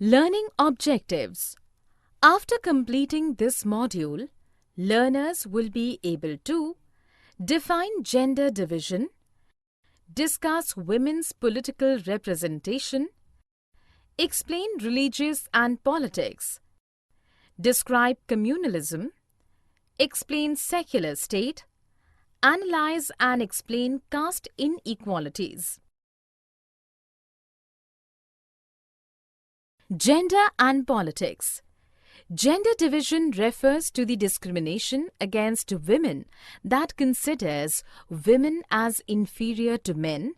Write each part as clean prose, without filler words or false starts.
Learning objectives. After completing this module, learners will be able to define gender division, discuss women's political representation, explain religious and politics, describe communalism, explain secular state, analyze and explain caste inequalities. Gender and politics. Gender division refers to the discrimination against women that considers women as inferior to men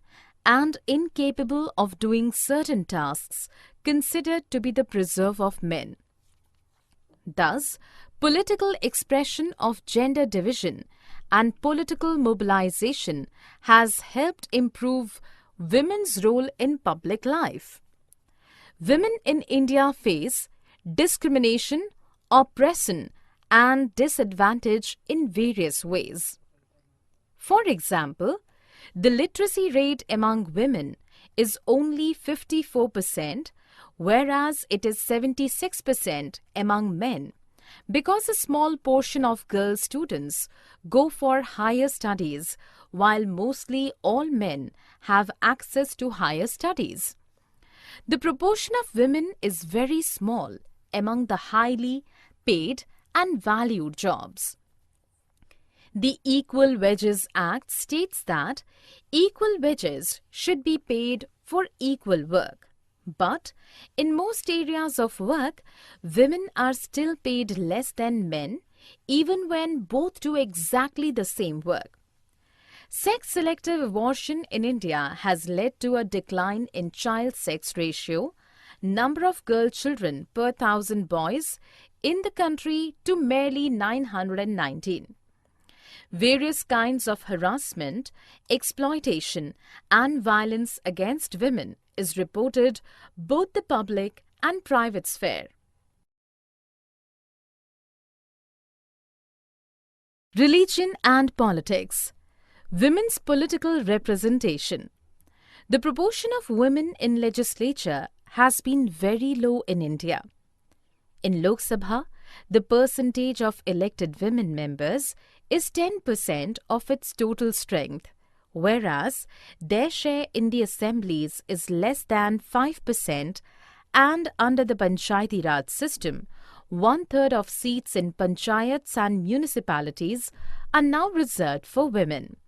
and incapable of doing certain tasks considered to be the preserve of men. Thus, political expression of gender division and political mobilization has helped improve women's role in public life. Women in India face discrimination, oppression, and disadvantage in various ways. For example, the literacy rate among women is only 54%, whereas it is 76% among men, because a small portion of girl students go for higher studies, while mostly all men have access to higher studies. The proportion of women is very small among the highly paid and valued jobs. The Equal Wages Act states that equal wages should be paid for equal work. But in most areas of work, women are still paid less than men, even when both do exactly the same work. Sex-selective abortion in India has led to a decline in child-sex ratio, number of girl children per 1,000 boys in the country to merely 919. Various kinds of harassment, exploitation, and violence against women is reported both the public and private sphere. Religion and politics. Women's political representation. The proportion of women in legislature has been very low in India. In Lok Sabha, the percentage of elected women members is 10% of its total strength, whereas their share in the assemblies is less than 5%, and under the Panchayati Raj system, 1/3 of seats in panchayats and municipalities are now reserved for women.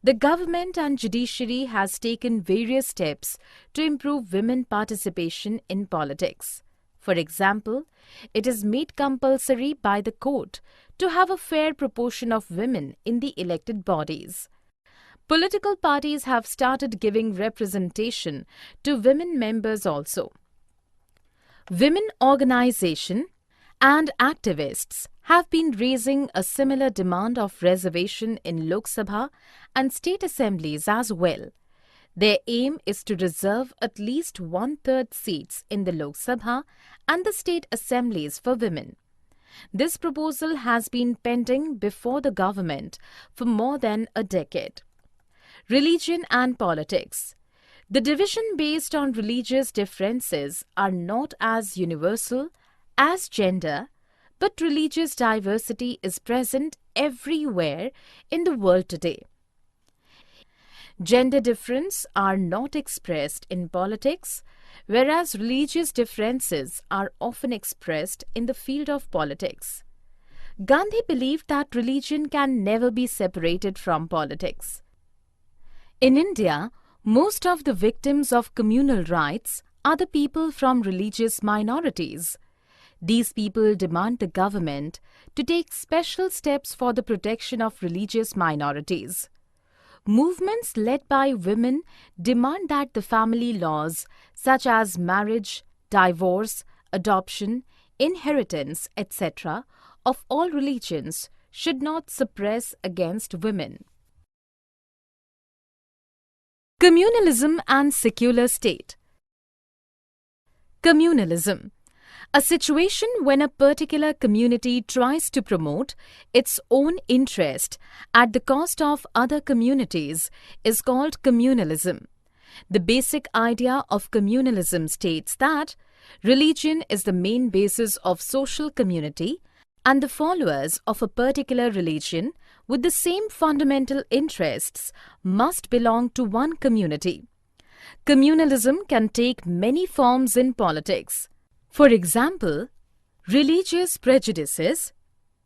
The government and judiciary has taken various steps to improve women participation in politics. For example, it is made compulsory by the court to have a fair proportion of women in the elected bodies. Political parties have started giving representation to women members also. Women organization and activists have been raising a similar demand of reservation in Lok Sabha and state assemblies as well. Their aim is to reserve at least 1/3 seats in the Lok Sabha and the state assemblies for women. This proposal has been pending before the government for more than a decade. Religion and politics. The division based on religious differences are not as universal as gender, but religious diversity is present everywhere in the world today. Gender differences are not expressed in politics, whereas religious differences are often expressed in the field of politics. Gandhi believed that religion can never be separated from politics. In India, most of the victims of communal rights are the people from religious minorities. These people demand the government to take special steps for the protection of religious minorities. Movements led by women demand that the family laws such as marriage, divorce, adoption, inheritance, etc. of all religions should not suppress against women. Communalism and secular state. Communalism. A situation when a particular community tries to promote its own interest at the cost of other communities is called communalism. The basic idea of communalism states that Religion is the main basis of social community, and the followers of a particular religion with the same fundamental interests must belong to one community. Communalism can take many forms in politics. For example, religious prejudices,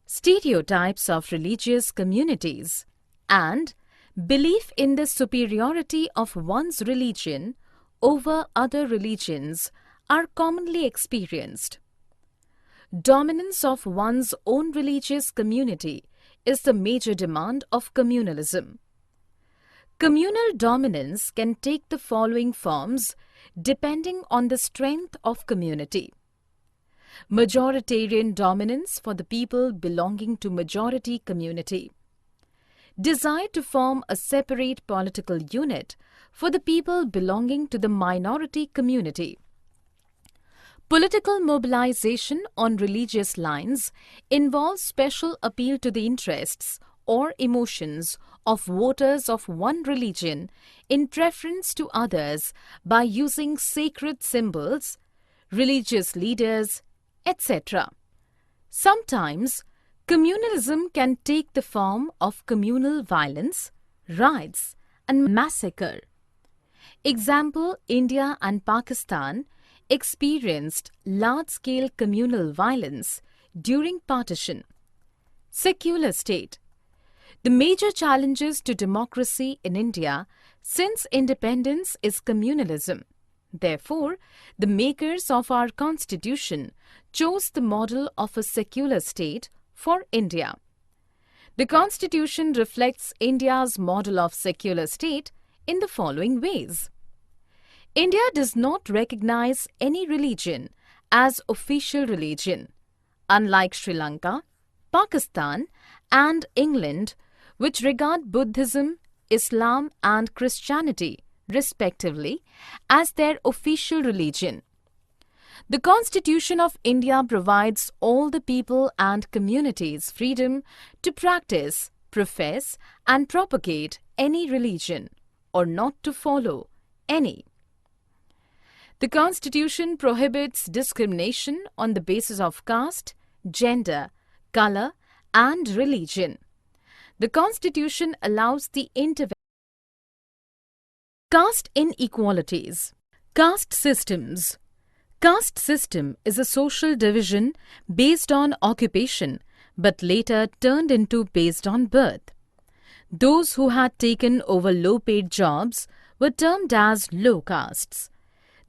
stereotypes of religious communities, and belief in the superiority of one's religion over other religions are commonly experienced. Dominance of one's own religious community is the major demand of communalism. Communal dominance can take the following forms depending on the strength of community. Majoritarian dominance for the people belonging to majority community. Desire to form a separate political unit for the people belonging to the minority community. Political mobilization on religious lines involves special appeal to the interests or emotions of voters of one religion in preference to others by using sacred symbols, religious leaders, etc. Sometimes, communalism can take the form of communal violence, riots, and massacre. Example, India and Pakistan experienced large-scale communal violence during partition. Secular state. The major challenges to democracy in India since independence is communalism. Therefore, the makers of our constitution chose the model of a secular state for India. The constitution reflects India's model of secular state in the following ways. India does not recognize any religion as official religion, unlike Sri Lanka, Pakistan, and England, which regard Buddhism, Islam, and Christianity, respectively, as their official religion. The Constitution of India provides all the people and communities freedom to practice, profess, and propagate any religion, or not to follow any. The Constitution prohibits discrimination on the basis of caste, gender, color, and religion. The Constitution allows the intervention. Caste inequalities. Caste systems. Caste system is a social division based on occupation but later turned into based on birth. Those who had taken over low-paid jobs were termed as low castes.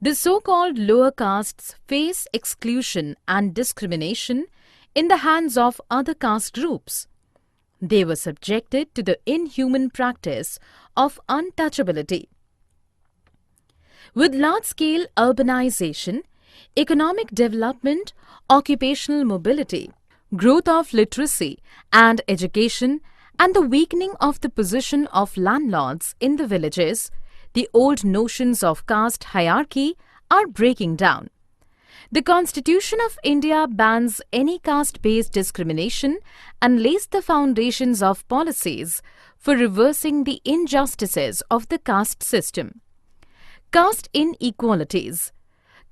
The so-called lower castes face exclusion and discrimination in the hands of other caste groups. They were subjected to the inhuman practice of untouchability. With large-scale urbanization, economic development, occupational mobility, growth of literacy and education, and the weakening of the position of landlords in the villages, the old notions of caste hierarchy are breaking down. The Constitution of India bans any caste-based discrimination and lays the foundations of policies for reversing the injustices of the caste system. Caste inequalities.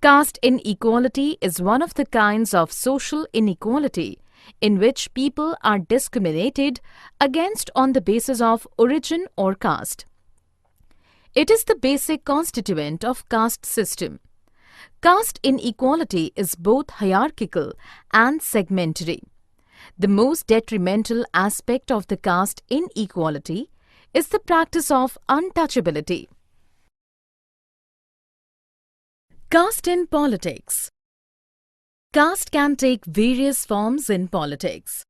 Caste inequality is one of the kinds of social inequality in which people are discriminated against on the basis of origin or caste. It is the basic constituent of caste system. Caste inequality is both hierarchical and segmentary. The most detrimental aspect of the caste inequality is the practice of untouchability. Caste in politics. Caste can take various forms in politics.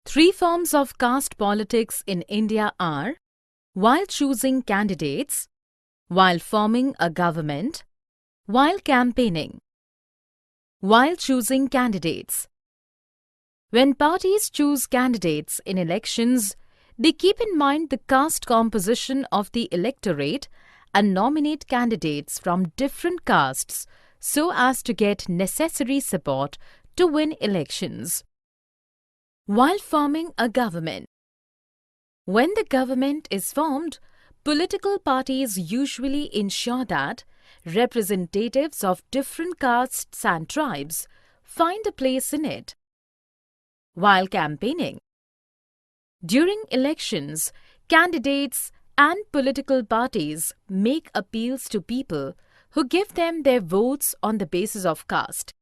Three forms of caste politics in India are while choosing candidates, while forming a government, while campaigning. While choosing candidates. When parties choose candidates in elections, they keep in mind the caste composition of the electorate and nominate candidates from different castes so as to get necessary support to win elections. While forming a government. When the government is formed, Political parties usually ensure that representatives of different castes and tribes find a place in it. While campaigning, during elections, candidates and political parties make appeals to people who give them their votes on the basis of caste.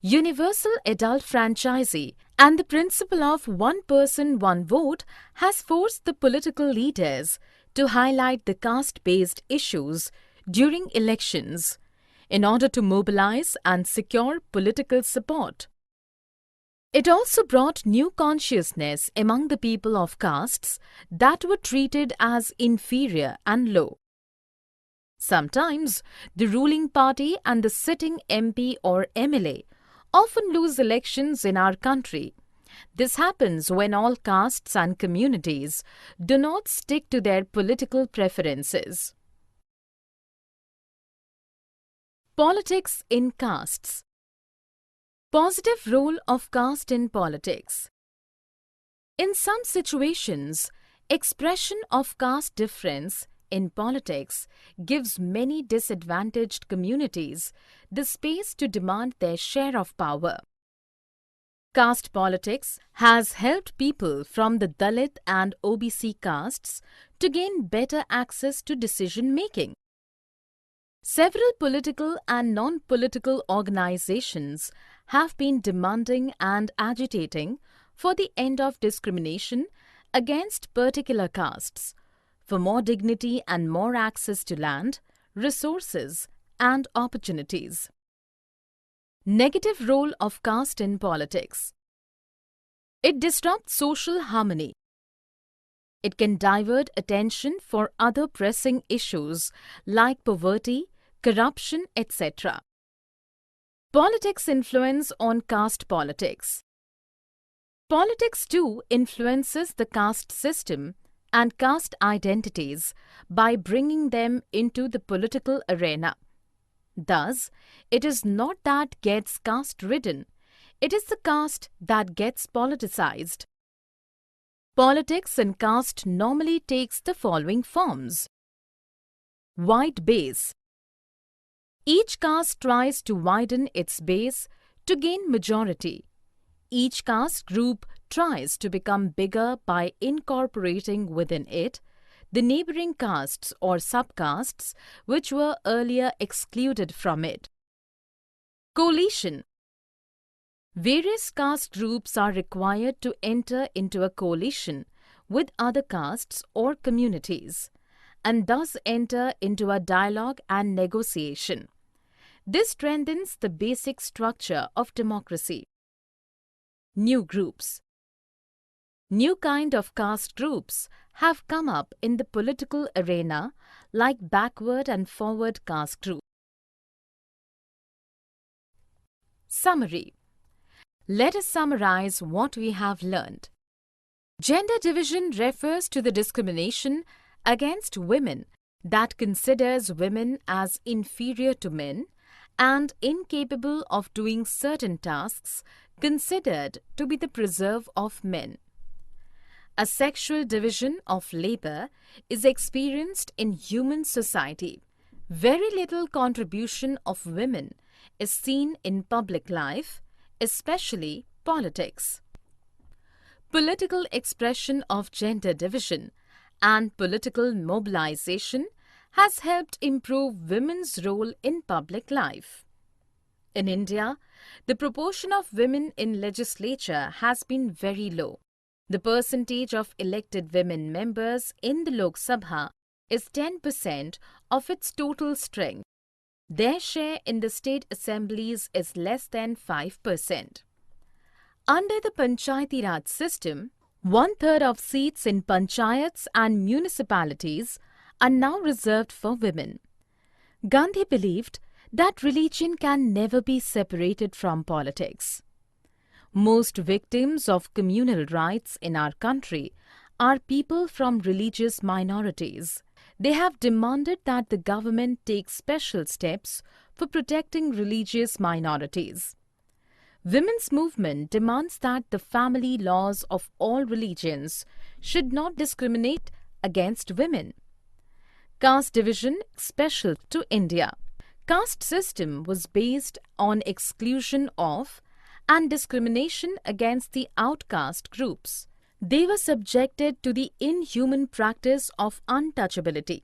Universal adult franchisee and the principle of one person, one vote has forced the political leaders to highlight the caste-based issues during elections in order to mobilize and secure political support. It also brought new consciousness among the people of castes that were treated as inferior and low. Sometimes, the ruling party and the sitting MP or MLA often lose elections in our country. This happens when all castes and communities do not stick to their political preferences. Politics in castes. Positive role of caste in politics. In some situations, expression of caste difference in politics gives many disadvantaged communities the space to demand their share of power. Caste politics has helped people from the Dalit and OBC castes to gain better access to decision-making. Several political and non-political organizations have been demanding and agitating for the end of discrimination against particular castes, for more dignity and more access to land, resources, and opportunities. Negative role of caste in politics. It disrupts social harmony. It can divert attention for other pressing issues like poverty, corruption, etc. Politics influence on caste politics. Politics too influences the caste system and caste identities by bringing them into the political arena. Thus, it is not that gets caste-ridden, it is the caste that gets politicized. Politics in caste normally takes the following forms. Wide base. Each caste tries to widen its base to gain majority. Each caste group tries to become bigger by incorporating within it the neighboring castes or subcastes which were earlier excluded from it. Coalition. Various caste groups are required to enter into a coalition with other castes or communities and thus enter into a dialogue and negotiation. This strengthens the basic structure of democracy. New groups. New kind of caste groups have come up in the political arena like backward and forward caste groups. Summary. Let us summarize what we have learned. Gender division refers to the discrimination against women that considers women as inferior to men and incapable of doing certain tasks considered to be the preserve of men. A sexual division of labor is experienced in human society. Very little contribution of women is seen in public life, especially politics. Political expression of gender division and political mobilization has helped improve women's role in public life. In India, the proportion of women in legislature has been very low. The percentage of elected women members in the Lok Sabha is 10% of its total strength. Their share in the state assemblies is less than 5%. Under the Panchayati Raj system, 1/3 of seats in panchayats and municipalities are now reserved for women. Gandhi believed that religion can never be separated from politics. Most victims of communal rights in our country are people from religious minorities. They have demanded that the government take special steps for protecting religious minorities. Women's movement demands that the family laws of all religions should not discriminate against women. Caste division special to India. Caste system was based on exclusion of and discrimination against the outcast groups. They were subjected to the inhuman practice of untouchability.